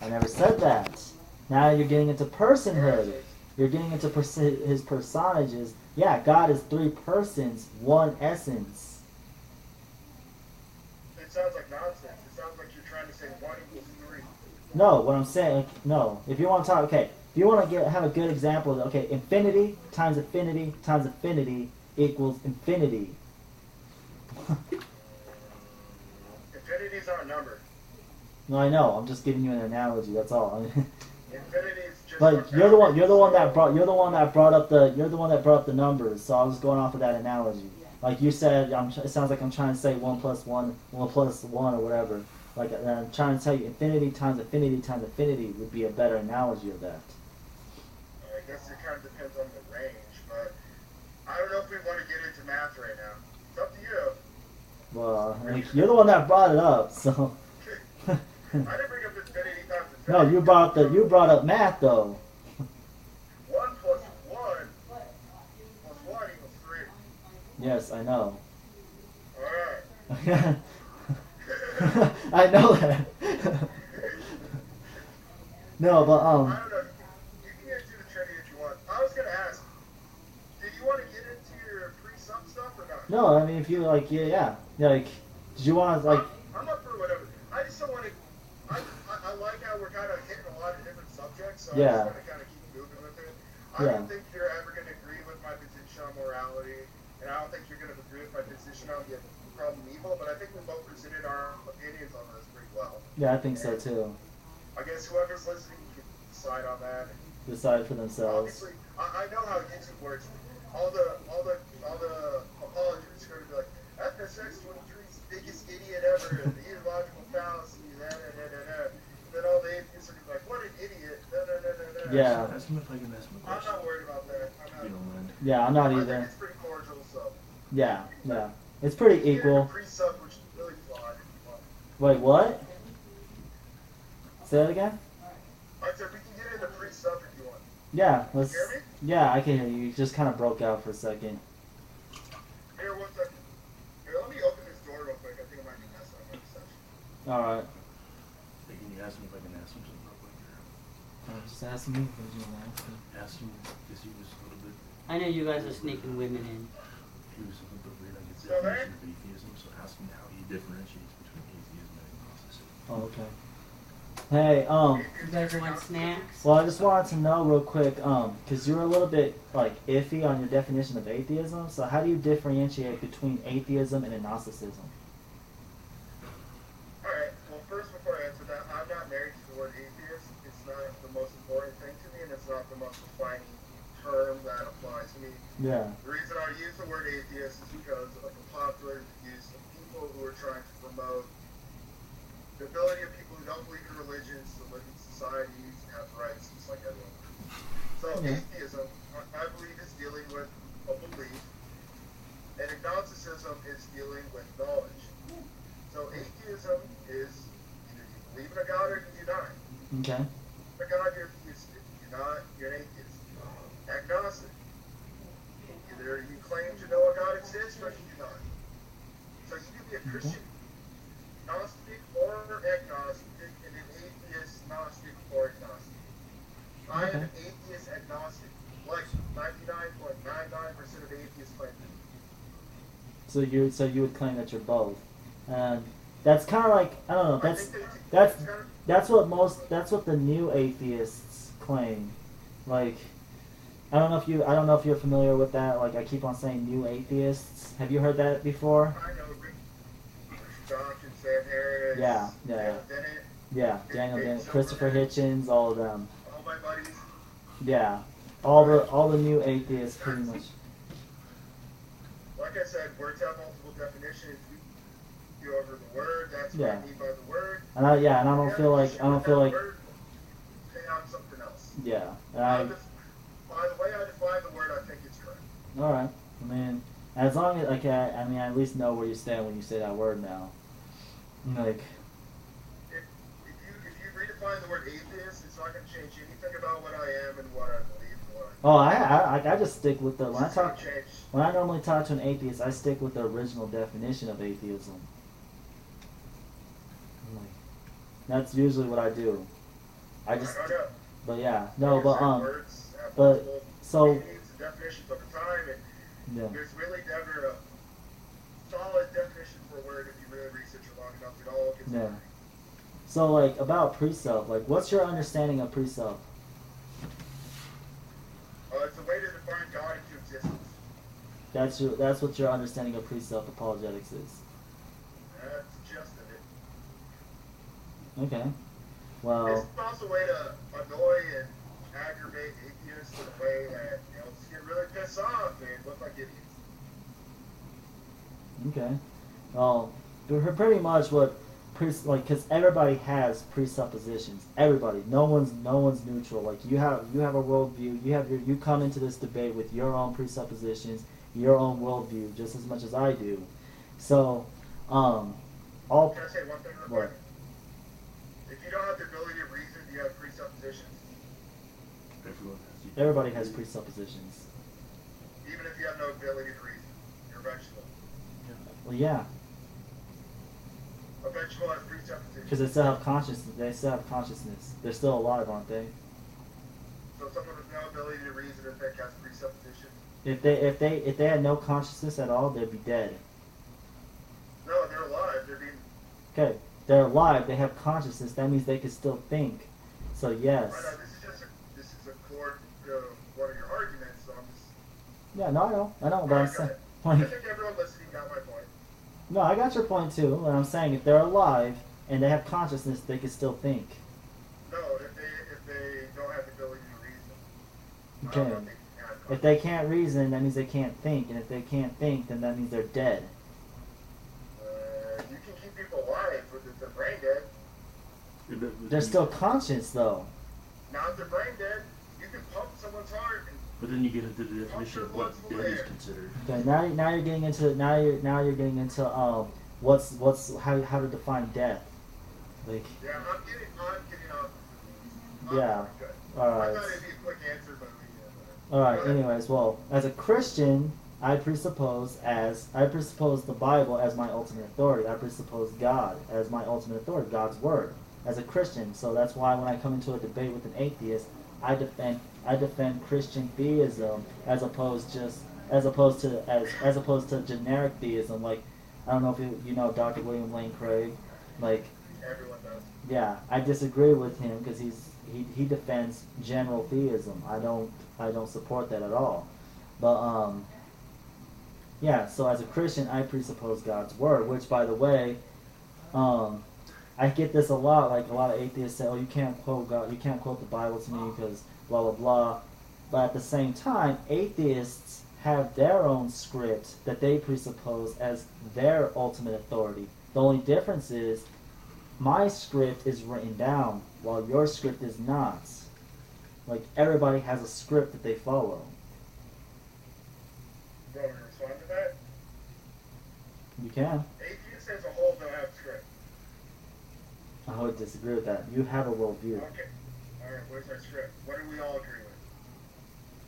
I never said that. Now you're getting into personhood. You're getting into his personages. Yeah, God is three persons, one essence. It sounds like nonsense. It sounds like you're trying to say 1 equals 3. No, what I'm saying, no. If you want to talk, okay, if you want to have a good example, okay, infinity times infinity equals infinity. Infinity's not a number. No, I know. I'm just giving you an analogy. That's all. Infinity is just. But you're the one. You're the one that brought up the numbers. So I was going off of that analogy. Like you said, it sounds like I'm trying to say 1 plus 1, 1 plus 1, or whatever. Like I'm trying to tell you, infinity times infinity would be a better analogy of that. I guess it kind of depends on the range, but I don't know if we want to get into math right now. It's up to you. Well, like, you're the one that brought it up, so. I didn't bring up infinity times infinity. No, you brought up math though. 1 plus 1 plus 1 equals 3. Yes, I know. Alright. I know that. No, but I don't know. You can get into the Trinity if you want. I was gonna ask, did you want to get into your pre-sub stuff or not? no, I mean if you like, yeah, like, did you want to like? I'm up for whatever. I just don't want to. I like how we're kind of hitting a lot of different subjects, so Yeah. I just want to kind of keep moving with it. I Yeah. don't think you're ever going to agree with my position on morality, and I don't think you're going to agree with my position on the problem evil, but I think we both presented our opinions on this pretty well. Yeah, I think so too. I guess whoever's listening can decide on that. Decide for themselves. Obviously, I know how YouTube works. All the apologists are going to be like, FSX23's the biggest idiot ever, and the ideological fallacy, da. Then all the atheists are going to be like, what an idiot, da. Yeah. Ask him if I can ask him a I'm question. not worried about that. If you don't mind. Yeah, I'm not I either. think it's pretty cordial, so. Yeah, it's pretty You can get into equal. pre-sub, which is really flawed if you want. Wait, what? Say that again? I said we can get into pre-sub if you want. Yeah, let's. Hear me? Yeah, I can hear you. You just kind of broke out for a second. Here, 1 second. Here, let me open this door real quick. I think I might be messing up my reception. All right. Hey, can you ask him if I can ask him something real quick? Just ask me. What did you want to ask me? Ask him, because he was a little bit, I know you guys are sneaking women in. he was a little bit weird on his Still there? definition of atheism, so ask him how he differentiates between atheism and agnosticism. Oh, okay. Hey, You guys want snacks? well, I just wanted to know real quick, because you were a little bit, like, iffy on your definition of atheism, so how do you differentiate between atheism and agnosticism? Alright, well first before I answer that, I'm not married to the word atheist. It's not the most important thing to me, and it's not the most defining term that applies to me. Yeah. The reason I use the word atheist is because of the popular use of people who are trying to promote the ability of people who don't believe in religions to live in societies and have rights just like everyone. So Yeah. atheism, I believe, is dealing with a belief, and agnosticism is dealing with knowledge. So atheism is either you believe in a god or you do not. Okay. A god, you're theistic. You're not, you're an atheist. Agnostic. Either you claim to know a god exists or you do not. So you can be a Christian Gnostic or agnostic, and an atheist Gnostic or agnostic. I am an atheist agnostic, like 99.99% of atheists claim that. So you would claim that you're both, and that's kind of like, I don't know. I That's think that's it's kind of- that's what the new atheists claim. Like, I don't know if you're familiar with that. Like, I keep on saying new atheists. Have you heard that before? I know Rick Johnson, Sam Harris, Yeah. Daniel Dennett, Yeah, Daniel Dennett, Christopher Hitchens, all of them. all my buddies. Yeah, all the new atheists pretty much. Like I said, words have multiple definitions. We go over the word. That's what Yeah. I mean by the word. And I don't feel like Say on something else. yeah. And By the way I define the word, I think it's correct. all right. I mean, as long as like I mean, I at least know where you stand when you say that word now. Like, If you redefine the word atheist, it's not going to change anything about what I am and what I believe and what oh, I just stick with the when I It's gonna talk change. when I normally talk to an atheist, I stick with the original definition of atheism. Like, that's usually what I do. I just, I don't know. but yeah, no, but Certain words have but multiple so meanings and definitions over time, and yeah, there's really never a solid definition for a word if you really research it long enough. It all gets yeah. blurry. So like about precept, like what's your understanding of precept? It's a way to define God into existence. That's what your understanding of precept apologetics is. That's just of it. Okay. Well, It's also a way to annoy and aggravate atheists in a way that just get really pissed off and look like idiots. okay. Well, pretty much what like because everybody has presuppositions. Everybody, no one's neutral. Like you have a worldview. You come into this debate with your own presuppositions, your own worldview, just as much as I do. So, all Can I say one thing real what? quick? If you don't have the ability to reason, you have presuppositions. Everybody has presuppositions. Even if you have no ability to reason, you're a vegetable. Well, yeah, A vegetable has presuppositions. because they still have consciousness. They still have consciousness. They're still alive, aren't they? So someone with no ability to reason or think has presuppositions. If they had no consciousness at all, they'd be dead. No, they're alive. They're being Okay, they're alive. They have consciousness. That means they can still think. So yes. right now. This is a core one of your arguments. So I'm just. Yeah, no, I know, but I'm Alright, go saying, ahead. I like, think everyone listening got my point. no, I got your point too. And I'm saying if they're alive and they have consciousness, they can still think. No, if they don't have the ability to reason. I Okay. don't think they have If they can't reason, that means they can't think, and if they can't think, then that means they're dead. You can keep people alive with their brain dead. They're still conscious though. Not if they're brain dead. You can pump someone's heart and But then you get into the definition of what dead is considered. Okay, now you're getting into what's how to define death. Like, yeah, I'm getting off. Yeah. Good. Alright. I thought it'd be a quick answer, but all right. Go ahead. Anyways, well, as a Christian, I presuppose the Bible as my ultimate authority. I presuppose God as my ultimate authority, God's word, as a Christian. So that's why when I come into a debate with an atheist, I defend Christian theism as opposed to generic theism. Like, I don't know if you know Dr. William Lane Craig. Like, everyone does. yeah, I disagree with him because he defends general theism. I don't support that at all. But yeah. So as a Christian, I presuppose God's word, which, by the way, I get this a lot. Like a lot of atheists say, "Oh, you can't quote God. You can't quote the Bible to me because blah blah blah." But at the same time, atheists have their own script that they presuppose as their ultimate authority. The only difference is my script is written down while your script is not. Like, everybody has a script that they follow. You want me to respond to that? You can. Atheists as a whole don't have script. I would disagree with that. You have a worldview. Okay. Alright, where's our script? What do we all agree with?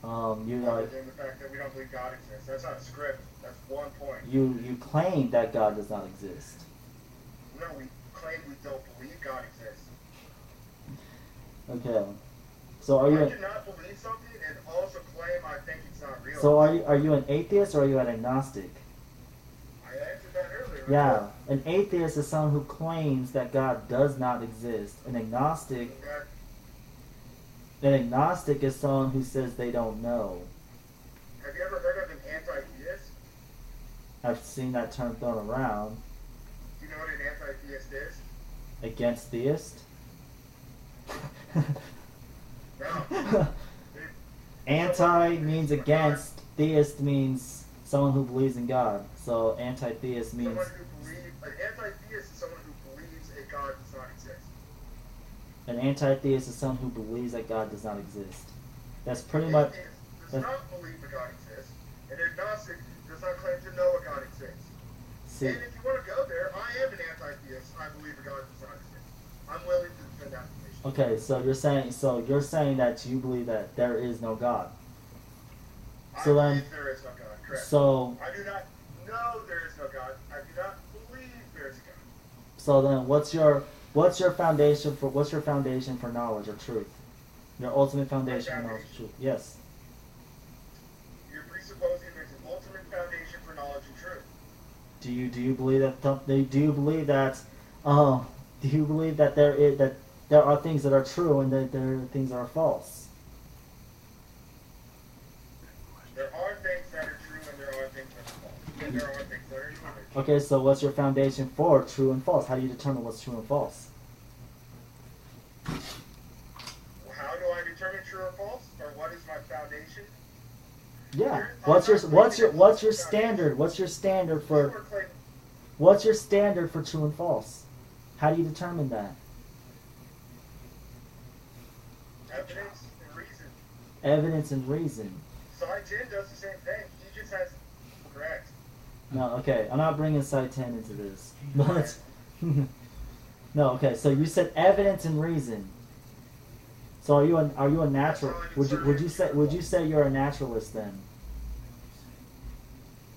You Other like than the fact that we don't believe God exists. That's not a script. That's one point. you claim that God does not exist. No, we claim we don't believe God exists. Okay. So are I you do not believe something and also claim I think it's not real. so are you an atheist or are you an agnostic? I answered that earlier. Yeah. An atheist is someone who claims that God does not exist. An agnostic is someone who says they don't know. Have you ever heard of an anti-theist? I've seen that term thrown around. Do you know what an anti-theist is? Against theist? No. Anti means against, theist means someone who believes in God. So anti-theist means An anti-theist is someone who believes a God does not exist. an anti-theist is someone who believes that God does not exist. That's pretty An much. atheist does not believe that God exists. An agnostic does not claim to know a God exists. See, And if you want to go there, I am an anti-theist. I believe a God does not exist. I'm willing to defend that position. okay, you're saying that you believe that there is no God. I So then- believe there is no God. Correct. So I do not know there is no God. I do not believe there is a God. so then what's your What's your foundation for knowledge or truth? Your ultimate foundation for knowledge or truth. Yes. You're presupposing there's an ultimate foundation for knowledge and truth. Do you believe that there are things that are true and that there are things that are false? There are things that are true and there are things that are false. And there are things that are true. Okay, so what's your foundation for true and false? How do you determine what's true and false? Well, how do I determine true or false? Or what is my foundation? Yeah. What's your standard? What's your standard for true and false? How do you determine that? Evidence and reason. Evidence and reason. Psi 10 does the same thing. He just has correct. No, okay. I'm not bringing Psi 10 into this. But no, okay. So you said evidence and reason. So are you a natural? Would you say you're a naturalist then?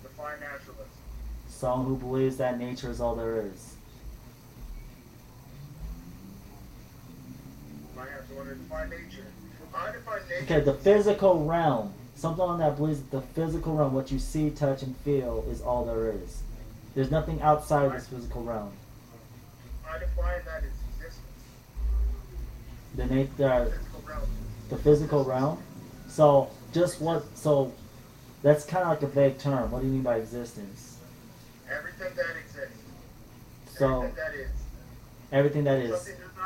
Define naturalist. Someone who believes that nature is all there is. I have to define nature. I define nature. Okay, the physical realm. Someone that believes that the physical realm, what you see, touch, and feel, is all there is. There's nothing outside this physical realm. I define that as existence. Physical realm. The physical realm. So just what? So that's kind of like a vague term. What do you mean by existence? Everything that exists. So Everything that is. everything that is. Something does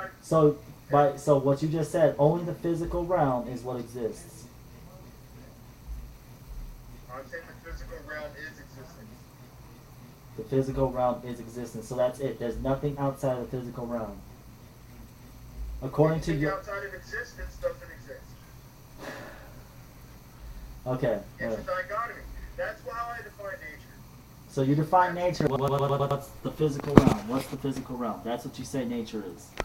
not. So what you just said, only the physical realm is what exists. I'm saying the physical realm is existence. The physical realm is existence. So that's it. There's nothing outside of the physical realm. According to Anything your. outside of existence doesn't exist. Okay. It's a dichotomy. That's how I define nature. So you define nature. What's the physical realm? What's the physical realm? That's what you say nature is.